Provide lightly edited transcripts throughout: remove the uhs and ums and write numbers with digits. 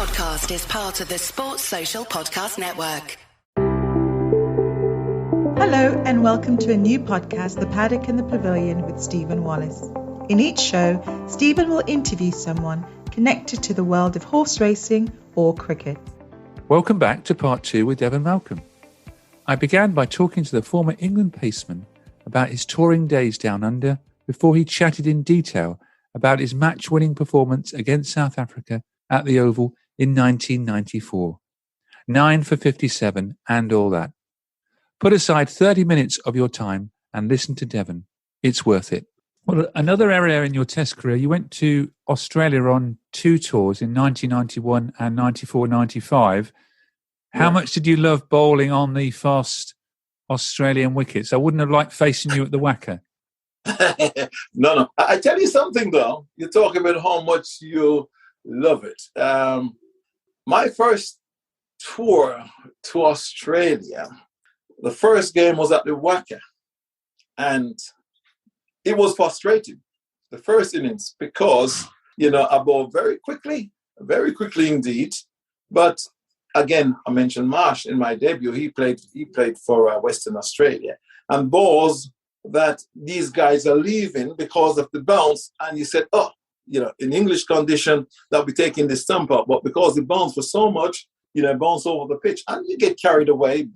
podcast is part of the Sports Social Podcast Network. Hello and welcome to a new podcast, The Paddock and The Pavilion with Stephen Wallace. In each show, Stephen will interview someone connected to the world of horse racing or cricket. Welcome back to part 2 with Devon Malcolm. I began by talking to the former England paceman about his touring days down under before he chatted in detail about his match-winning performance against South Africa at the Oval in 1994. 9 for 57 and all that. Put aside 30 minutes of your time and listen to Devon. It's worth it. Well, another area in your test career, you went to Australia on 2 tours in 1991 and 94-95. How much did you love bowling on the fast Australian wickets? I wouldn't have liked facing you at the Wacker. No. I tell you something, though. You talk about how much you love it. My first tour to Australia, the first game was at the Wacker. And it was frustrating, the first innings, because, I bowled very quickly indeed. But again, I mentioned Marsh in my debut. He played for Western Australia. And balls that these guys are leaving because of the bounce. And you said, in English condition, they'll be taking the stump up. But because the bounce was so much, bounce over the pitch. And you get carried away,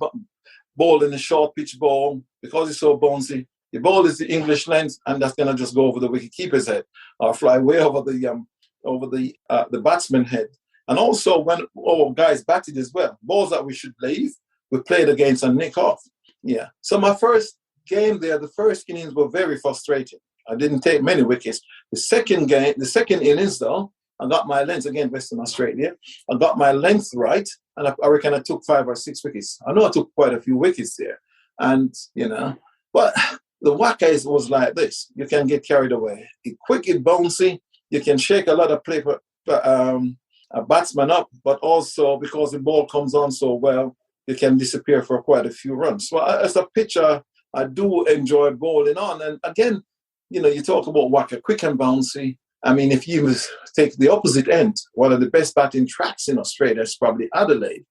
bowling a short pitch ball because it's so bouncy. The ball is the English length, and that's gonna just go over the wicketkeeper's head or fly way over the batsman's head. And also when our guys batted as well, balls that we should leave, we played against and nick off. Yeah. So my first game there, the first innings were very frustrating. I didn't take many wickets. The second innings though, I got my length again, Western Australia. I got my length right, and I reckon I took 5 or 6 wickets. I know I took quite a few wickets there, and but the Wacker was like this. You can get carried away. It's quick, it's bouncy. You can shake a lot of a batsman up, but also because the ball comes on so well, you can disappear for quite a few runs. So as a pitcher, I do enjoy bowling on. And again, you talk about Wacker, quick and bouncy. I mean, if you take the opposite end, one of the best batting tracks in Australia is probably Adelaide.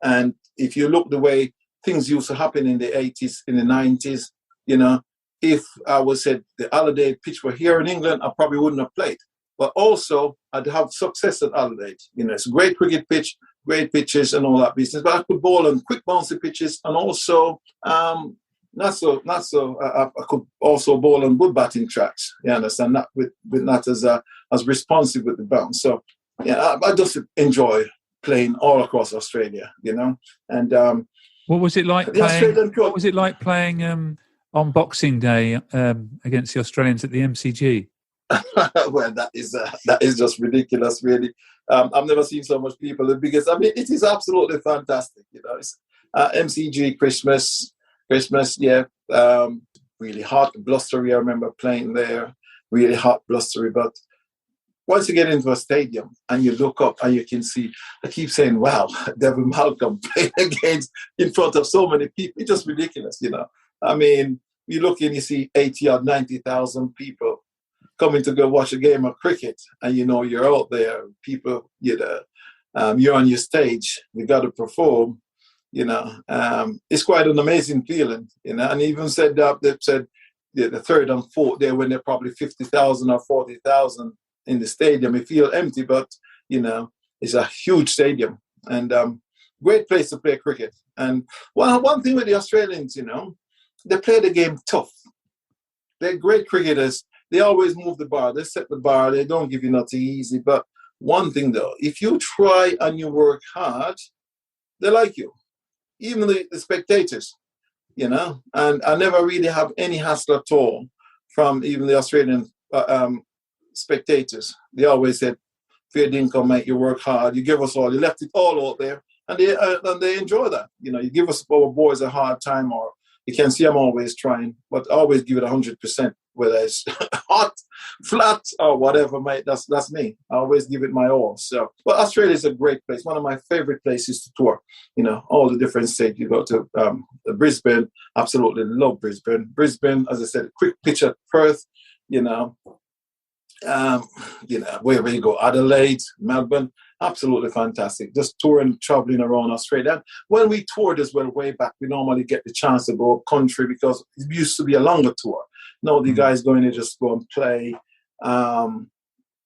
And if you look the way things used to happen in the 80s, in the 90s, if I was said the Adelaide pitch were here in England, I probably wouldn't have played. But also, I'd have success at Adelaide. It's a great cricket pitch, great pitches and all that business. But I could bowl on quick bouncy pitches, and also not so. I could also bowl on good batting tracks. You understand? Not as responsive with the bounce. So yeah, I just enjoy playing all across Australia. And what was it like playing? What was it like playing on Boxing Day against the Australians at the MCG? Well, that is just ridiculous, really. I've never seen so much people. The biggest. I mean, it is absolutely fantastic. It's MCG Christmas. Yeah. Really hot, blustery. I remember playing there. Really hot, blustery. But once you get into a stadium and you look up and you can see, I keep saying, wow, Devon Malcolm playing in front of so many people. It's just ridiculous, I mean, you look and you see 80 or 90,000 people coming to go watch a game of cricket, and you're out there, people, you're on your stage, you got to perform, it's quite an amazing feeling, and even said that they've said the third and fourth there when they're probably 50,000 or 40,000 in the stadium, it feel empty, but it's a huge stadium and great place to play cricket. And one thing with the Australians, they play the game tough. They're great cricketers. They always move the bar. They set the bar. They don't give you nothing easy. But one thing, though, if you try and you work hard, they like you. Even the spectators, And I never really have any hassle at all from even the Australian spectators. They always said, fair dinkum, mate, you work hard. You give us all. You left it all out there. And they enjoy that. You give us our boys a hard time, or you can see I'm always trying, but I always give it 100%, whether it's hot, flat, or whatever, mate. That's me. I always give it my all. So, but Australia is a great place. One of my favorite places to tour. All the different states. You go to Brisbane. Absolutely love Brisbane. Brisbane, as I said, quick pitch at Perth. Wherever you go, Adelaide, Melbourne. Absolutely fantastic. Just touring, traveling around Australia. And when we toured as well way back, we normally get the chance to go up country because it used to be a longer tour. Now the guys going to just go and play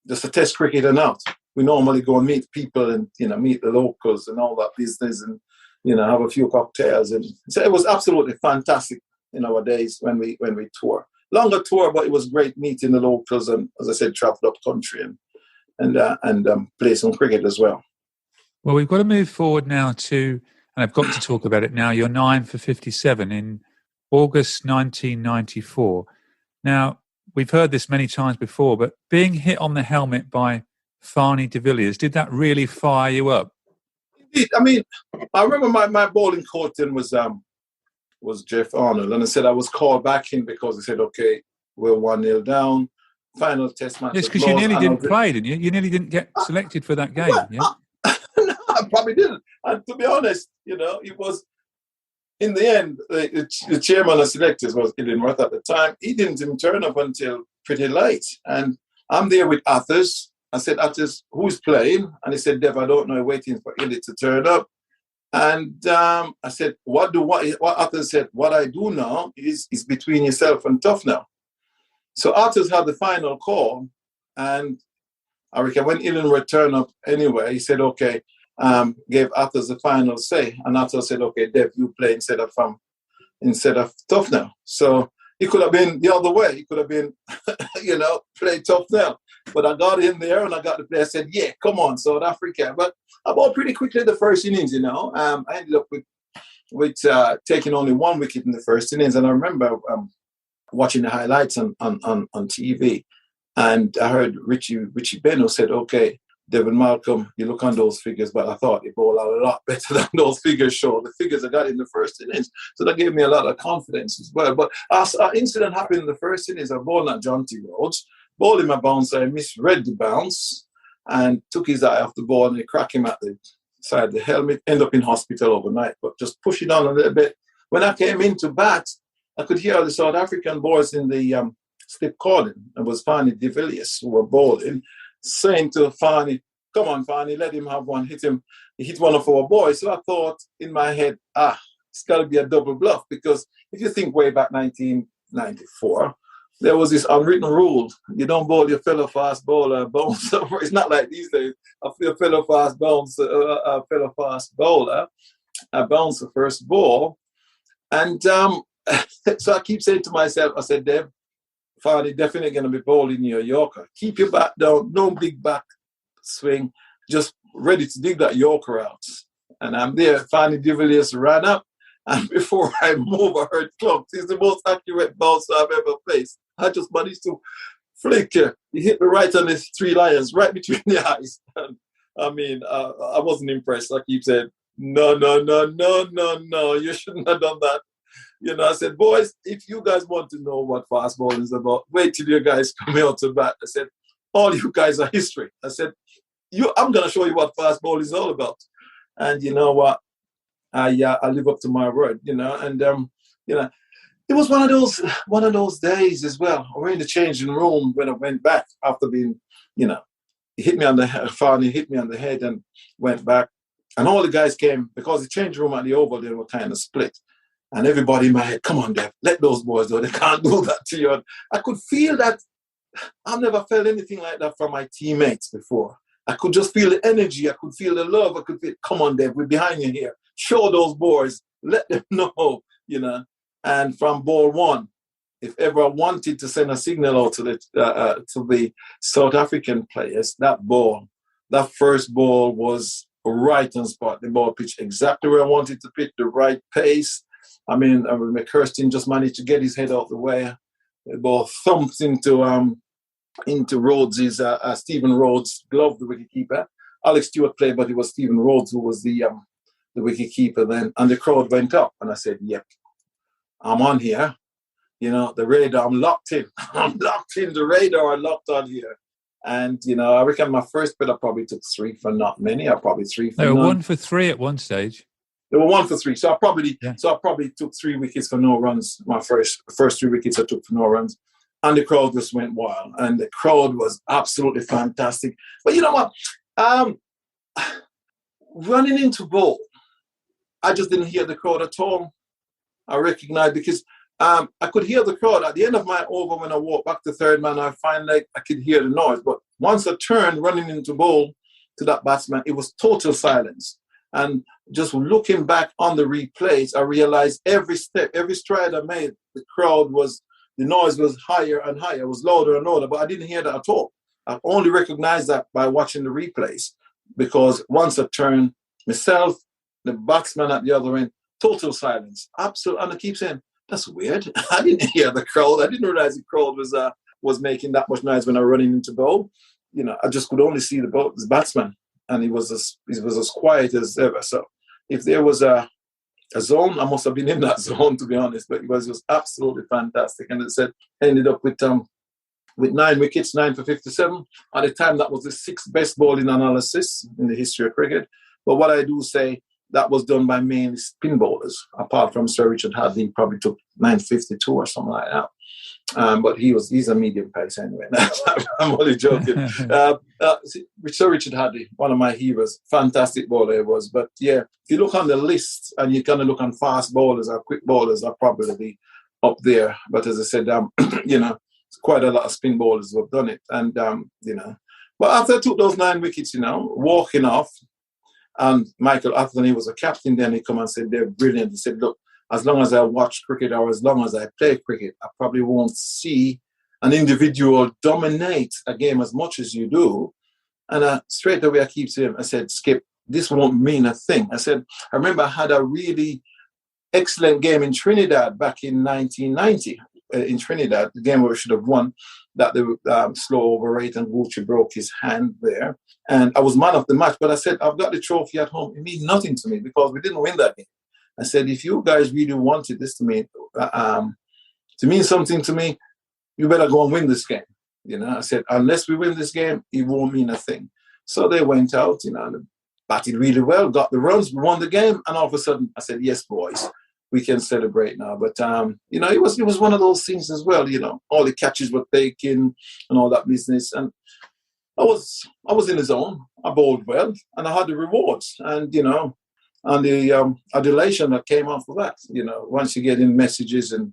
just a test cricket and out. We normally go and meet people and, meet the locals and all that business and, have a few cocktails. And so it was absolutely fantastic in our days when we tour. Longer tour, but it was great meeting the locals and, as I said, traveled up country and play some cricket as well. Well, we've got to move forward now and I've got to talk about it now, you're 9 for 57 in August 1994. Now, we've heard this many times before, but being hit on the helmet by Farney de Villiers, did that really fire you up? Indeed. I mean, I remember my bowling coach then was Jeff Arnold, and I said I was called back in because he said, okay, we're 1-0 down, final test match. Yes, because you nearly didn't play, didn't you? You nearly didn't get selected for that game, yeah? No, I probably didn't. And to be honest, it was, in the end, the chairman of selectors was Illingworth at the time. He didn't even turn up until pretty late. And I'm there with Athers. I said, Athers, who's playing? And he said, Dev, I don't know, waiting for Illy to turn up. And I said, what Athers said, what I do now is between yourself and Tough now. So Athers had the final call. And I reckon when Illingworth turned up anyway, he said, okay, gave Athers the final say. And Athers said, okay, Dev, you play instead of Tough now. So it could have been the other way. It could have been, play Tough now. But I got in there and I got the play. I said, yeah, come on, South Africa. But I bowled pretty quickly the first innings, I ended up with taking only one wicket in the first innings. And I remember watching the highlights on TV. And I heard Richie Beno said, okay, Devon Malcolm, you look on those figures, but I thought he bowled a lot better than those figures show. The figures I got in the first innings. So that gave me a lot of confidence as well. But as an incident happened in the first innings, I bowled at John T. Rhodes, bowled him a bounce, I misread the bounce and took his eye off the ball and it cracked him at the side of the helmet, ended up in hospital overnight, but just push it on a little bit. When I came into bat, I could hear the South African boys in the slip calling. It was Farney de Villiers who were bowling, saying to Farney, come on, Farney, let him have one, hit him. He hit one of our boys. So I thought in my head, it's got to be a double bluff because if you think way back 1994, there was this unwritten rule. You don't bowl your fellow fast bowler a bounce. It's not like these days. A fellow fast bowler, a bounce the first ball. And so I keep saying to myself, I said, Dev, Farney definitely going to be bowling your Yorker. Keep your back down, no big back swing, just ready to dig that Yorker out. And I'm there. Farney de Villiers ran up. And before I move, I heard clumps. It's the most accurate bounce I've ever placed. I just managed to flick it. He hit me right on his 3 lions, right between the eyes. And, I wasn't impressed. I keep saying, no, you shouldn't have done that. I said, boys, if you guys want to know what fast bowling is about, wait till you guys come out to bat. I said, all you guys are history. I said, I'm going to show you what fast bowling is all about. And you know what? I live up to my word, and it was one of those days as well. We're in the changing room when I went back after being, Farney hit me on the head and went back. And all the guys came because the changing room at the Oval, they were kind of split. And everybody in my head, come on, Dev, let those boys go. They can't do that to you. And I could feel that. I've never felt anything like that from my teammates before. I could just feel the energy. I could feel the love. I could feel, come on, Dev, we're behind you here. Show those boys. Let them know, And from ball one, if ever I wanted to send a signal out to the South African players, that first ball was right on spot. The ball pitched exactly where I wanted to pitch, the right pace. McKirsten just managed to get his head out the way. The ball thumped into Rhodes' Stephen Rhodes' glove, the wicketkeeper. Alex Stewart played, but it was Stephen Rhodes who was the wicketkeeper then. And the crowd went up, and I said, "Yep, I'm on here. The radar. I'm locked in. I'm locked in. The radar. I'm locked on here." And I reckon my first bit I probably took 3 for not many. I probably 3 for. They were none. 1 for 3 at one stage. They were 1 for 3. So I probably took 3 wickets for no runs. My first 3 wickets I took for no runs. And the crowd just went wild. And the crowd was absolutely fantastic. But you know what? running into bowl, I just didn't hear the crowd at all. I recognized because I could hear the crowd. At the end of my over, when I walked back to third man, I find like I could hear the noise. But once I turned running into bowl to that batsman, it was total silence. And just looking back on the replays, I realized every step, every stride I made, the noise was higher and higher. It was louder and louder, but I didn't hear that at all. I only recognized that by watching the replays, because once I turned, myself, the batsman at the other end, total silence. Absolute. And I keep saying, that's weird. I didn't hear the crowd. I didn't realize the crowd was making that much noise when I was running into bowl. I just could only see the batsman, and he was as quiet as ever. So if there was a zone, I must have been in that zone, to be honest. But it was just absolutely fantastic. And it said ended up with 9 wickets, 9 for 57. At the time, that was the 6th best bowling analysis in the history of cricket. But what I do say, that was done by mainly spin bowlers, apart from Sir Richard Hadley, probably took 952 or something like that. But he's a medium pace anyway. I'm only joking. Sir Richard Hadley, one of my heroes, fantastic bowler he was. But yeah, if you look on the list and you kind of look on fast bowlers or quick bowlers, are probably up there. But as I said, quite a lot of spin bowlers who have done it. And, but after I took those 9 wickets, walking off, and Michael Atherton, he was a captain then, he come and said, they're brilliant. He said, look, as long as I watch cricket or as long as I play cricket, I probably won't see an individual dominate a game as much as you do. And straight away I keep saying, I said, Skip, this won't mean a thing. I said, I remember I had a really excellent game in Trinidad back in 1990. In Trinidad, the game where we should have won, that the slow over rate and Gucci broke his hand there. And I was man of the match, but I said, I've got the trophy at home. It means nothing to me because we didn't win that game. I said, if you guys really wanted this to mean something to me, you better go and win this game. I said, unless we win this game, it won't mean a thing. So they went out, and batted really well, got the runs, won the game, and all of a sudden I said, yes, boys, we can celebrate now. But it was one of those things as well. All the catches were taken and all that business, and I was in the zone. I bowled well, and I had the rewards, and and the adulation that came after that. Once you get in messages and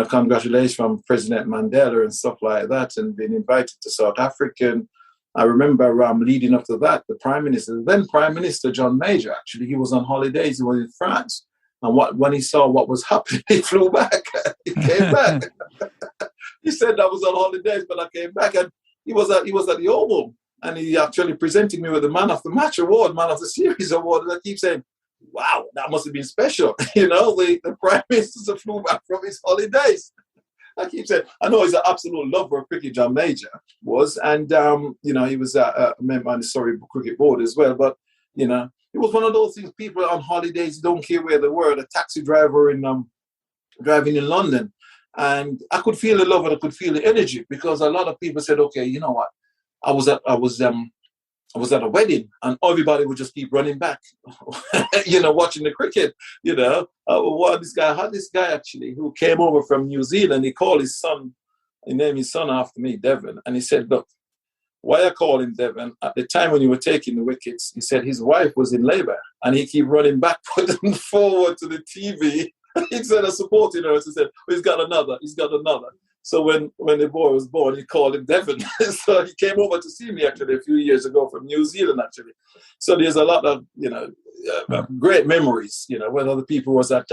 congratulations from President Mandela and stuff like that, and being invited to South Africa. And I remember leading up to that, the Prime Minister John Major, actually, he was on holidays. He was in France. And when he saw what was happening, he flew back. He came back. He said I was on holidays, but I came back, and he was at the Oval, and he actually presented me with the Man of the Match award, Man of the Series award. And I keep saying, "Wow, that must have been special." The Prime Minister flew back from his holidays. I keep saying, I know he's an absolute lover of cricket, John Major was, and he was a member on the Surrey Cricket Board as well, but it was one of those things. People on holidays don't care where they were. The taxi driver driving in London, and I could feel the love and I could feel the energy, because a lot of people said, "Okay, you know what? I was at a wedding, and everybody would just keep running back, watching the cricket. I had this guy actually who came over from New Zealand. He called his son. He named his son after me, Devon, and he said, look. Why I call him Devon, at the time when you were taking the wickets, he said his wife was in labour, and he keep running backward and forward to the TV. Instead of supporting her, he said, he's got another. So when the boy was born, he called him Devon. So he came over to see me actually a few years ago from New Zealand actually. So there's a lot of great memories. Whether the people was at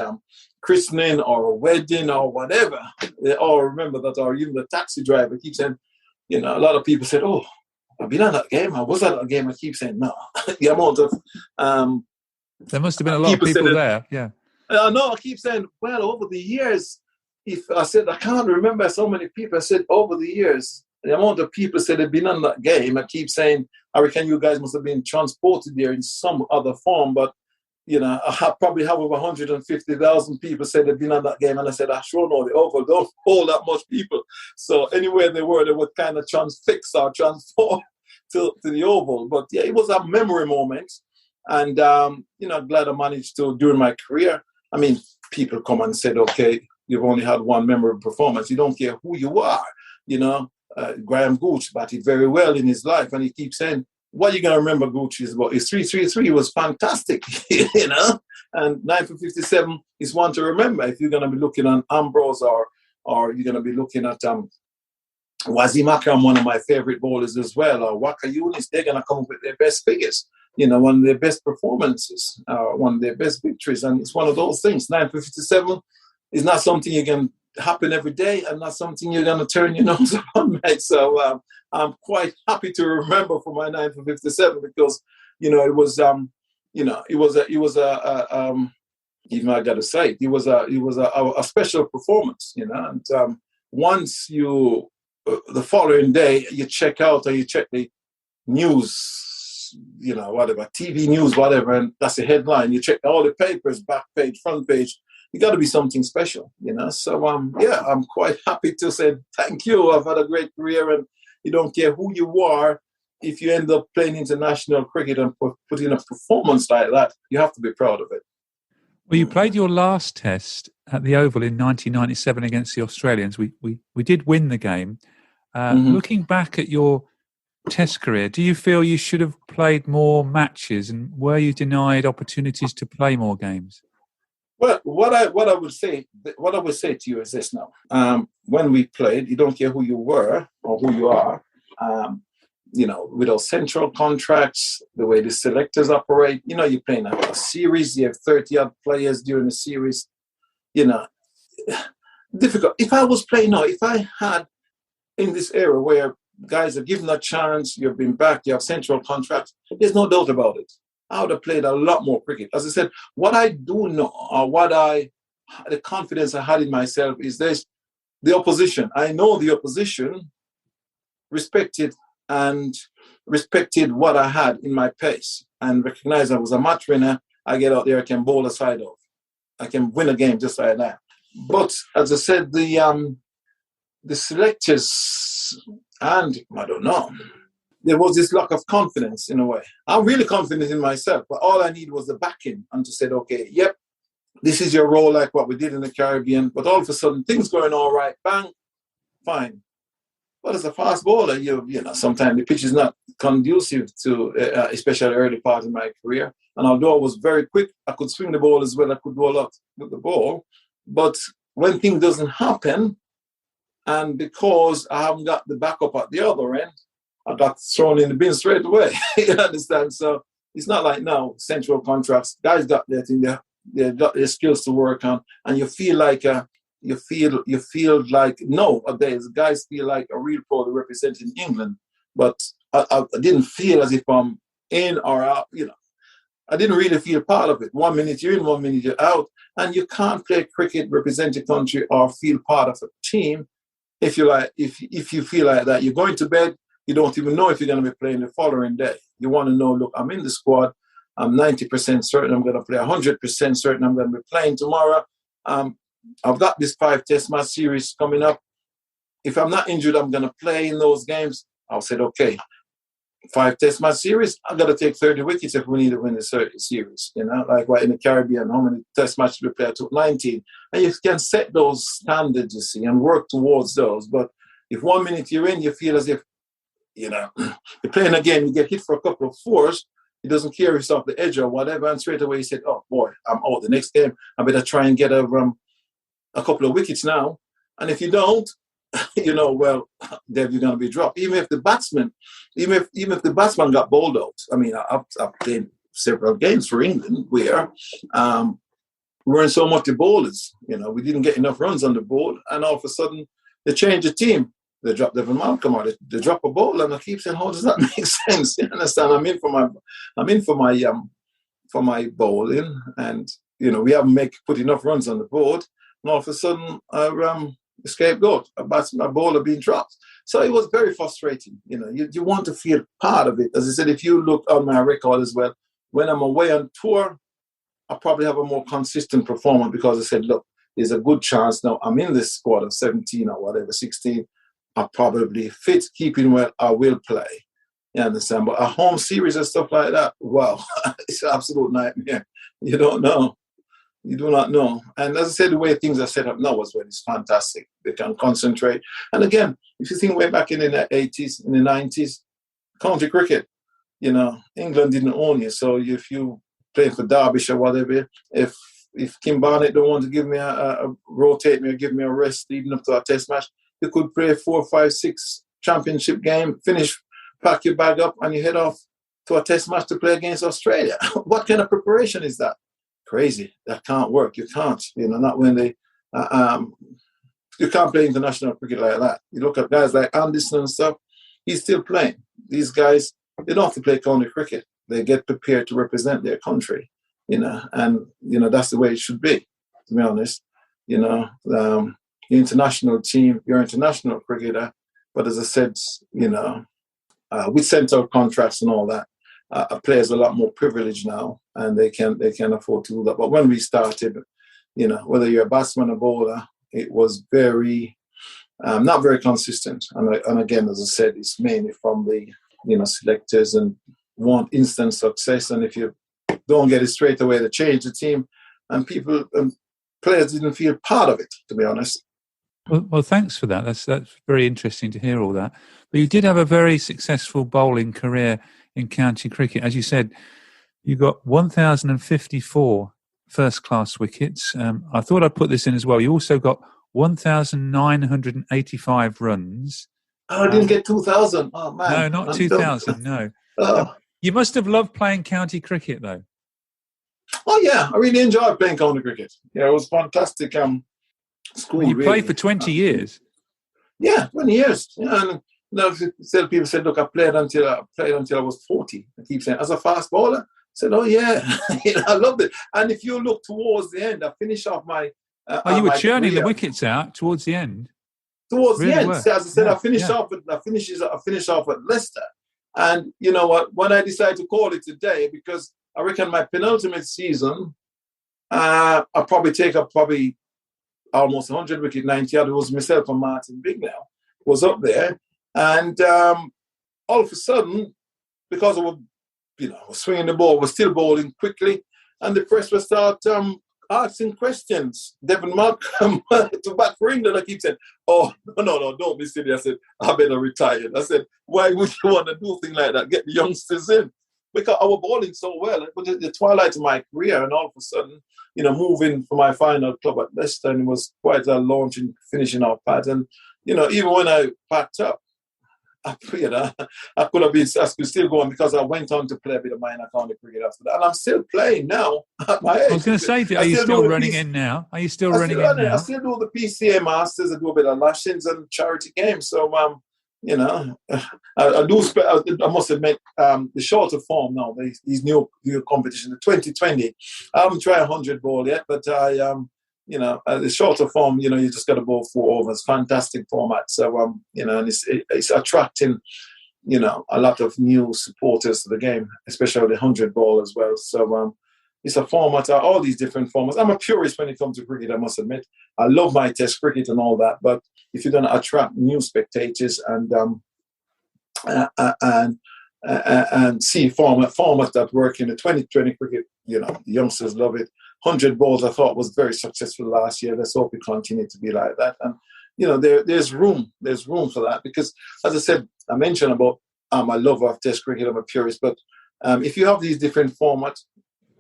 christening or a wedding or whatever, they all remember that. Or even the taxi driver keeps saying, a lot of people said, "Oh, I've been on that game. I was at that game." I keep saying, "No." The amount of there must have been a lot of people there. Yeah. I keep saying, well, over the years, I can't remember so many people. I said, over the years, the amount of people said they've been on that game. I keep saying, I reckon you guys must have been transported there in some other form. But, I probably have over 150,000 people said they've been on that game. And I said, I sure know the Oval don't hold that much people. So anywhere they would kind of transfix or transform to the Oval. But yeah, it was a memory moment. And, glad I managed to, during my career, people come and said, okay, you've only had one memorable performance. You don't care who you are. Graham Gooch batted very well in his life. And he keeps saying, what you're going to remember Gucci is about is 333 was fantastic, you know, and 9 for 57 is one to remember if you're going to be looking at Ambrose or you're going to be looking at Wazim Akram, one of my favorite bowlers as well, or Waka Yunis. They're going to come up with their best figures, you know, one of their best performances, one of their best victories, and it's one of those things. 9 for 57 is not something you can happen every day and not something you're going to turn your nose upon, mate. So I'm quite happy to remember for my 9 for 57 because, you know, it was, even I got to say, it was a special performance, you know. And once you, the following day, you check out or you check the news, you know, whatever, TV news, whatever, and that's the headline. You check all the papers, back page, front page. You got to be something special, you know. So, yeah, I'm quite happy to say thank you. I've had a great career, and you don't care who you are. If you end up playing international cricket and put in a performance like that, you have to be proud of it. Well, you played your last test at the Oval in 1997 against the Australians. We did win the game. Looking back at your test career, do you feel you should have played more matches, and were you denied opportunities to play more games? Well, what I would say to you is this now. When we played, you don't care who you were or who you are. You know, with those central contracts, the way the selectors operate, you know, you're playing a series, you have 30-odd players during the series, you know, difficult. If I was playing now, if I had in this era where guys are given a chance, you've been back, you have central contracts, there's no doubt about it. I would have played a lot more cricket. As I said, what I do know, or the confidence I had in myself is this: the opposition. I know the opposition respected what I had in my pace and recognized I was a match winner. I get out there, I can bowl a side off. I can win a game just like that. But as I said, the selectors, and I don't know, there was this lack of confidence in a way. I'm really confident in myself, but all I need was the backing and to say, okay, yep, this is your role, like what we did in the Caribbean. But all of a sudden, things going all right, bang, fine. But as a fast bowler, you know, sometimes the pitch is not conducive to, especially early part of my career. And although I was very quick, I could swing the ball as well. I could do a lot with the ball. But when things doesn't happen, and because I haven't got the backup at the other end, I got thrown in the bin straight away. You understand? So it's not like now, central contracts, guys got their thing, they got their skills to work on, and you feel like nowadays guys feel like a real pro representing England, but I didn't feel as if I'm in or out, you know. I didn't really feel part of it. 1 minute you're in, 1 minute you're out, and you can't play cricket, represent your country, or feel part of a team if you feel like that. You're going to bed, you don't even know if you're going to be playing the following day. You want to know, look, I'm in the squad. I'm 90% certain I'm going to play, 100% certain I'm going to be playing tomorrow. I've got this 5 test match series coming up. If I'm not injured, I'm going to play in those games. I'll say, okay, 5 test match series, I've got to take 30 wickets if we need to win the series. You know, like what in the Caribbean, how many test matches we play? I took 19. And you can set those standards, you see, and work towards those. But if 1 minute you're in, you feel as if, you know, you're playing a game, you get hit for a couple of fours, he doesn't care if it's off the edge or whatever, and straight away he said, oh boy, I'm out. The next game, I better try and get a couple of wickets now. And if you don't, you know, well, Dev, you're going to be dropped. Even if the batsman got bowled out. I mean, I've played several games for England where we weren't so much the bowlers. You know, we didn't get enough runs on the board, and all of a sudden they changed the team. They drop Devon Malcolm or they drop a ball, and I keep saying, how does that make sense? You understand? I'm in for my bowling, and you know, we haven't put enough runs on the board, and all of a sudden the scapegoat, a bowler being dropped. So it was very frustrating. You know, you want to feel part of it. As I said, if you look on my record as well, when I'm away on tour, I probably have a more consistent performance because I said, look, there's a good chance now I'm in this squad of 17 or whatever, 16. I'm probably fit, keeping well, I will play. You understand? But a home series and stuff like that, wow, it's an absolute nightmare. You don't know. You do not know. And as I said, the way things are set up now as well is fantastic. They can concentrate. And again, if you think way back in the 80s, in the 90s, county cricket, England didn't own you. So if you play for Derbyshire or whatever, if Kim Barnett don't want to give me rotate me or give me a rest leading up to a test match, you could play 4, 5, 6 championship game, finish, pack your bag up, and you head off to a test match to play against Australia. What kind of preparation is that? Crazy. That can't work. You can't. Not when they. You can't play international cricket like that. You look at guys like Anderson and stuff. He's still playing. These guys, they don't have to play county cricket. They get prepared to represent their country. And that's the way it should be. To be honest, the international team, you're an international cricketer, but as I said, with centre contracts and all that, players are a lot more privileged now, and they can afford to do that. But when we started, whether you're a batsman or bowler, it was very not very consistent. And again, as I said, it's mainly from the selectors and want instant success. And if you don't get it straight away, they change the team, and players didn't feel part of it, to be honest. Well, thanks for that. That's very interesting to hear all that. But you did have a very successful bowling career in county cricket. As you said, you got 1,054 first-class wickets. I thought I'd put this in as well. You also got 1,985 runs. Oh, I didn't get 2,000. Oh, man. No, not 2,000, no. Oh. You must have loved playing county cricket, though. Oh, yeah. I really enjoyed playing county cricket. Yeah, it was fantastic. School. You played for 20 years. Yeah, 20 years. Yeah, and people said, "Look, I played until I was 40." I keep saying, as a fast bowler, I said, "Oh yeah, I loved it." And if you look towards the end, I finished off my. You were churning the wickets out towards the end. Towards the end, as I said, I finished off at Leicester, and you know what? When I decided to call it today, because I reckon my penultimate season, I'll probably take up almost 100 wicket, 90 odd. It was myself and Martin Bignell was up there. And all of a sudden, because I was swinging the ball, was still bowling quickly, and the press would start asking questions. Devon Malcolm to bat for England, I keep saying, "Oh, no, don't be silly." I said, "I better retire." I said, "Why would you want to do things like that? Get the youngsters in." Because I was bowling so well. It was the twilight of my career, and all of a sudden, moving for my final club at Leicester, and it was quite a launching, finishing off pad. And, even when I packed up, I could still go on, because I went on to play a bit of minor county cricket after that. And I'm still playing now at my age. I was going to say, are you still running in now? Are you still running in now? I still do the PCA Masters. I do a bit of lashings and charity games. So, I must admit, the shorter form now, these new competition, the 2020, I haven't tried 100 ball yet, but the shorter form, you just got to bowl 4 overs, fantastic format. So, and it's attracting, a lot of new supporters to the game, especially the 100 ball as well. So, it's a format, all these different formats. I'm a purist when it comes to cricket, I must admit. I love my test cricket and all that, but if you're going to attract new spectators and see formats that work in the 2020 cricket, the youngsters love it. 100 balls I thought was very successful last year. Let's hope it continue to be like that. And there's room for that, because as I said, I mentioned about I love of test cricket, I'm a purist, but if you have these different formats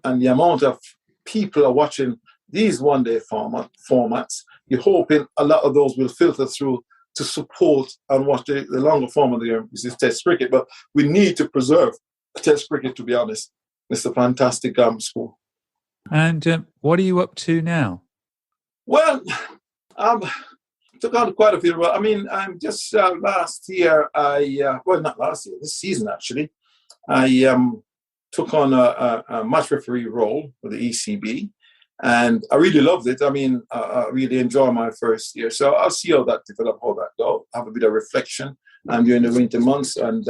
and the amount of people are watching these one-day formats, you're hoping a lot of those will filter through to support and watch the longer form of the game, which is test cricket. But we need to preserve test cricket, to be honest. It's a fantastic sport. And what are you up to now? Well, took on quite a few. I mean, I'm just last year, not last year, this season actually, I took on a match referee role for the ECB. And I really loved it. I mean, I really enjoyed my first year. So I'll see how that develops, how that goes. Have a bit of reflection during the winter months, and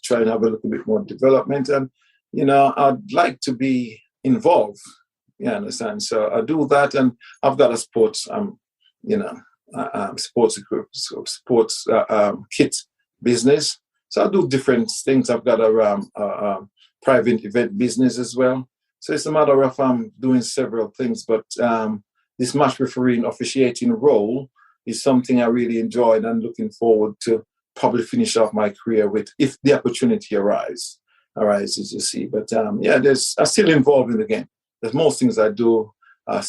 try and have a little bit more development. And, I'd like to be involved. You understand? So I do that, and I've got a sports, sports kit business. So I do different things. I've got a private event business as well. So it's a matter of doing several things, but this match refereeing officiating role is something I really enjoyed and looking forward to probably finish off my career with, if the opportunity arises. arise, as you see. But I'm still involved in the game. There's most things I do. I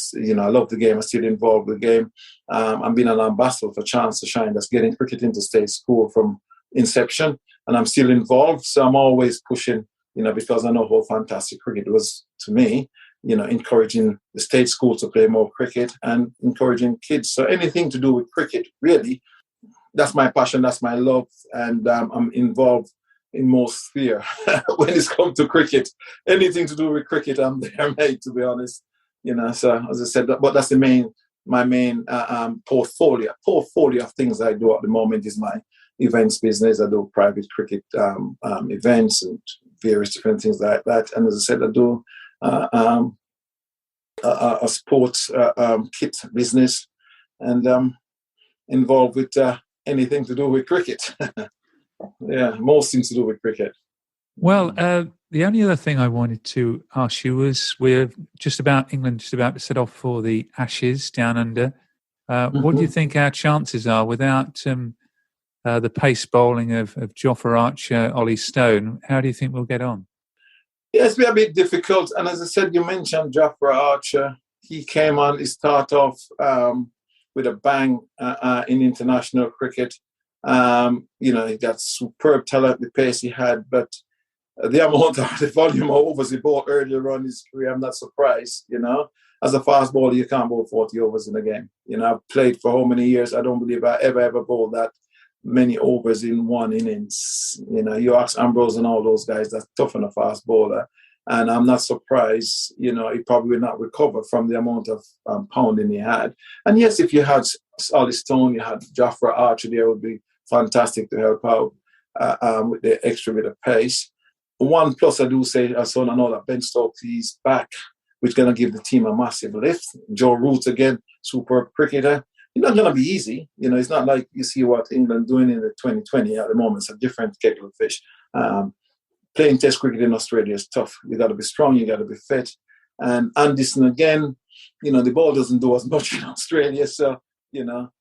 love the game. I'm still involved with the game. I'm being an ambassador for Chance to Shine. That's getting cricket into state school from inception, and I'm still involved. So I'm always pushing, because I know how fantastic cricket was to me. Encouraging the state school to play more cricket and encouraging kids. So anything to do with cricket, really, that's my passion. That's my love, and I'm involved in most sphere when it's come to cricket. Anything to do with cricket, I'm there, mate. To be honest. So as I said, but that's my main portfolio of things I do at the moment is my events business. I do private cricket events and various different things like that. And as I said, I do a sports kit business, and involved with anything to do with cricket. Yeah, most things to do with cricket. Well, the only other thing I wanted to ask you was England just about to set off for the Ashes down under. What do you think our chances are without the pace bowling of Jofra Archer, Ollie Stone? How do you think we'll get on? Yeah, it's been a bit difficult. And as I said, you mentioned Jofra Archer. He came on, he started off with a bang in international cricket. He got superb talent, the pace he had, but the amount of the volume of overs he bowled earlier on his career, I'm not surprised. As a fast bowler, you can't bowl 40 overs in a game. I've played for how many years? I don't believe I ever bowled that many overs in one innings. You ask Ambrose and all those guys, that's tough on a fast bowler. And I'm not surprised, he probably will not recover from the amount of pounding he had. And yes, if you had Ollie Stone, you had Jofra Archer there, would be fantastic to help out with the extra bit of pace. One plus, I do say, I saw another Ben Stokes, he's back, which is going to give the team a massive lift. Joe Root again, superb cricketer. It's not going to be easy. It's not like you see what England doing in the 2020 at the moment. It's a different kettle of fish. Playing Test cricket in Australia is tough. You got to be strong. You got to be fit. And Anderson again, the ball doesn't do as much in Australia. So,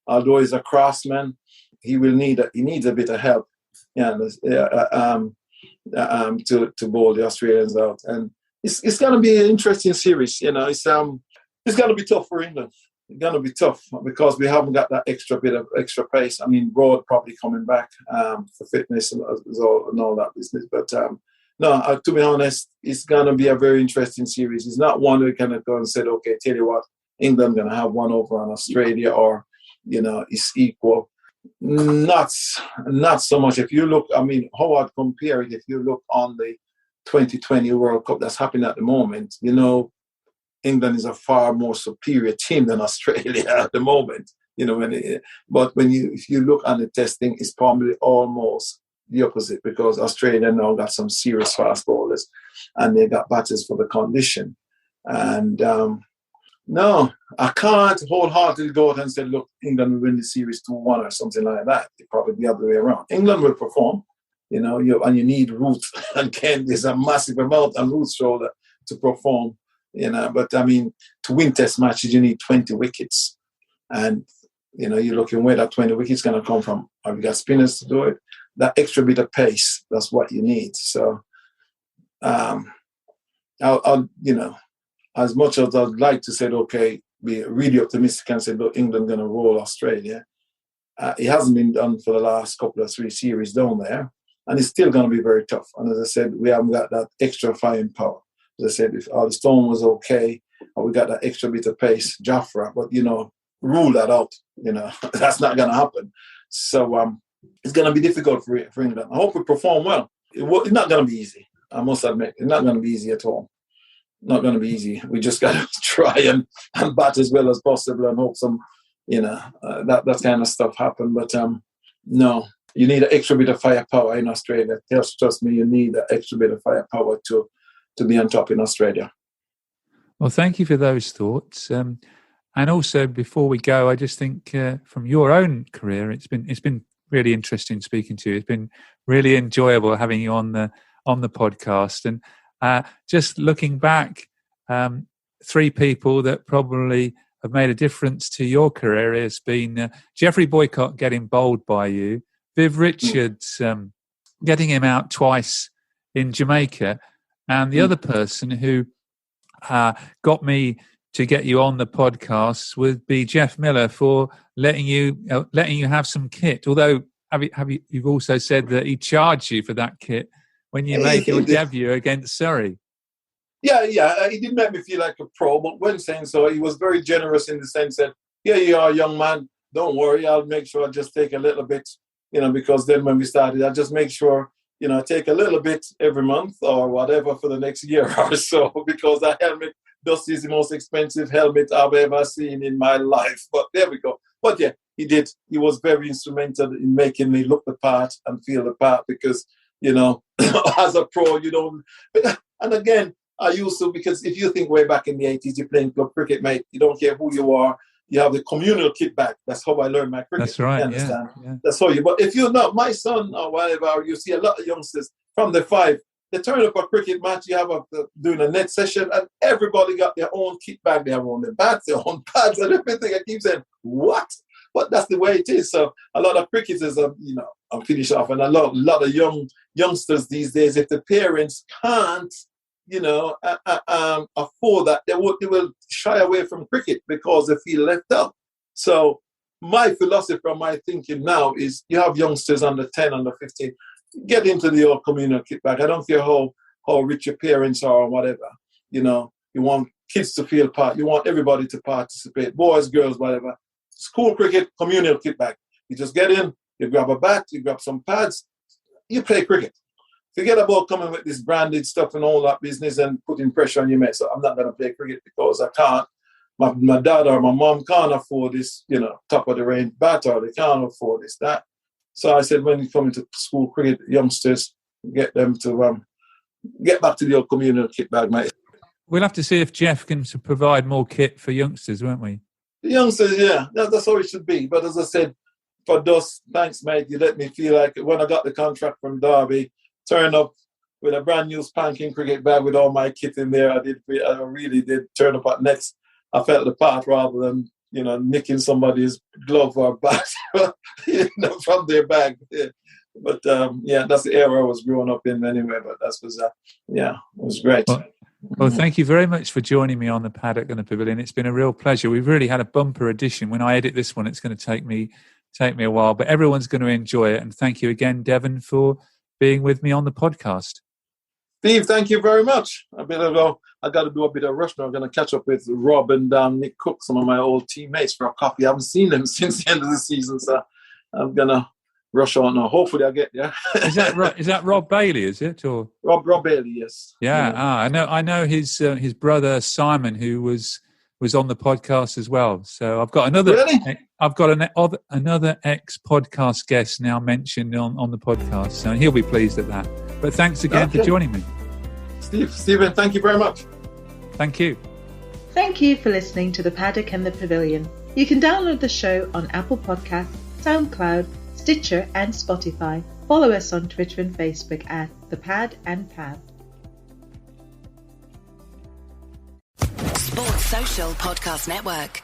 although he's a craftsman, he needs a bit of help. To bowl the Australians out, and it's going to be an interesting series. It's going to be tough for England. It's going to be tough because we haven't got that extra bit of extra pace. I mean, Broad probably coming back for fitness and all that business. But no, to be honest, it's going to be a very interesting series. It's not one we can go and say, okay, tell you what, England going to have one over on Australia, or it's equal. Not so much. If you look, how I'd compare it, if you look on the 2020 World Cup that's happening at the moment, England is a far more superior team than Australia at the moment. If you look on the testing, it's probably almost the opposite, because Australia now got some serious fast bowlers and they got batters for the condition. And no, I can't wholeheartedly go out and say, look, England will win the series 2-1 or something like that. It's probably the other way around. England will perform, and you need Root and Kent. There's a massive amount on Root's shoulder to perform, But, to win Test matches, you need 20 wickets. And, you're looking where that 20 wickets going to come from. Have you got spinners to do it? That extra bit of pace, that's what you need. So, as much as I'd like to say, okay, be really optimistic and say, look, England going to roll Australia, it hasn't been done for the last couple of 3 series down there, and it's still going to be very tough. And as I said, we haven't got that extra firepower. As I said, if Ollie Stone was okay, or we got that extra bit of pace, Jofra, but, rule that out. That's not going to happen. So it's going to be difficult for England. I hope we perform well. It's not going to be easy, I must admit. It's not going to be easy at all. Not going to be easy. We just got to try and bat as well as possible and hope some, that kind of stuff happen. But no, you need an extra bit of firepower in Australia. Trust me, you need an extra bit of firepower to be on top in Australia. Well, thank you for those thoughts. And also, before we go, I just think from your own career, it's been really interesting speaking to you. It's been really enjoyable having you on the podcast. And just looking back, 3 people that probably have made a difference to your career has been Geoffrey Boycott getting bowled by you, Viv Richards getting him out twice in Jamaica. And the other person who got me to get you on the podcast would be Jeff Miller for letting you have some kit. Although you've also said that he charged you for that kit when you made your debut against Surrey. Yeah, he didn't make me feel like a pro, but when saying so, he was very generous in the sense that, here you are, young man, don't worry, I'll make sure I just take a little bit, because then when we started, I just make sure, take a little bit every month or whatever for the next year or so, because that helmet just is the most expensive helmet I've ever seen in my life. But there we go. But yeah, he did. He was very instrumental in making me look the part and feel the part because, as a pro, you don't. And again, I used to, because if you think way back in the 80s, you're playing club cricket, mate, you don't care who you are. You have the communal kit bag. That's how I learned my cricket. That's right. You understand? Yeah. That's how you. But if you're not, my son or whatever, you see a lot of youngsters from the 5, they turn up a cricket match. You have doing a net session, and everybody got their own kit bag. They have their own bats, their own pads, and everything. I keep saying, what? But that's the way it is. So a lot of cricketers, I'm finished off, and a lot of youngsters these days, if the parents can't, afford that, they will shy away from cricket because they feel left out. So my philosophy from my thinking now is you have youngsters under 10, under 15, get into the old communal kit bag. I don't care how rich your parents are or whatever. You want kids to feel part. You want everybody to participate, boys, girls, whatever. School cricket, communal kit bag. You just get in, you grab a bat, you grab some pads, you play cricket. Forget about coming with this branded stuff and all that business and putting pressure on your mate. So I'm not going to play cricket because I can't. My dad or my mom can't afford this, top of the range bat, or they can't afford this, that. So I said, when you come into school cricket, youngsters, get them to get back to the old communal kit bag, mate. We'll have to see if Jeff can provide more kit for youngsters, won't we? The youngsters, yeah, that's how it should be. But as I said, for those, thanks, mate. You let me feel like when I got the contract from Derby, turn up with a brand new spanking cricket bag with all my kit in there. I really did turn up at Nets. I felt the part rather than, nicking somebody's glove or bat from their bag. Yeah. But that's the era I was growing up in anyway. But that was, it was great. Well, thank you very much for joining me on the Paddock and the Pavilion. It's been a real pleasure. We've really had a bumper edition. When I edit this one, it's going to take me a while, but everyone's going to enjoy it. And thank you again, Devon, for being with me on the podcast. Steve, thank you very much. I got to do a bit of rush now. I'm going to catch up with Rob and Nick Cook, some of my old teammates, for a coffee. I haven't seen them since the end of the season, so I'm going to rush on now. Hopefully I get there. Is that Rob Bailey, is it? Or Rob Bailey, yes. Yeah. I know his brother Simon, who was on the podcast as well. So I've got another ex-podcast guest now mentioned on the podcast. So he'll be pleased at that. But thanks again for joining me. Stephen, thank you very much. Thank you. Thank you for listening to The Paddock and The Pavilion. You can download the show on Apple Podcasts, SoundCloud, Stitcher and Spotify. Follow us on Twitter and Facebook at The Pad and Pav. Sports Social Podcast Network.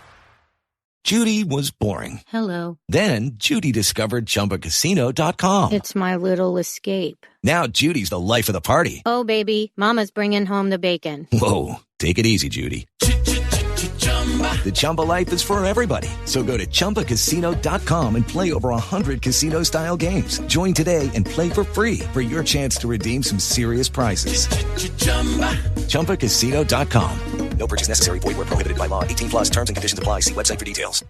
Judy was boring. Hello. Then Judy discovered ChumbaCasino.com. It's my little escape. Now Judy's the life of the party. Oh, baby, mama's bringing home the bacon. Whoa, take it easy, Judy. The Chumba life is for everybody. So go to ChumbaCasino.com and play over 100 casino-style games. Join today and play for free for your chance to redeem some serious prizes. ChumbaCasino.com. No purchase necessary. Void where prohibited by law. 18+ terms and conditions apply. See website for details.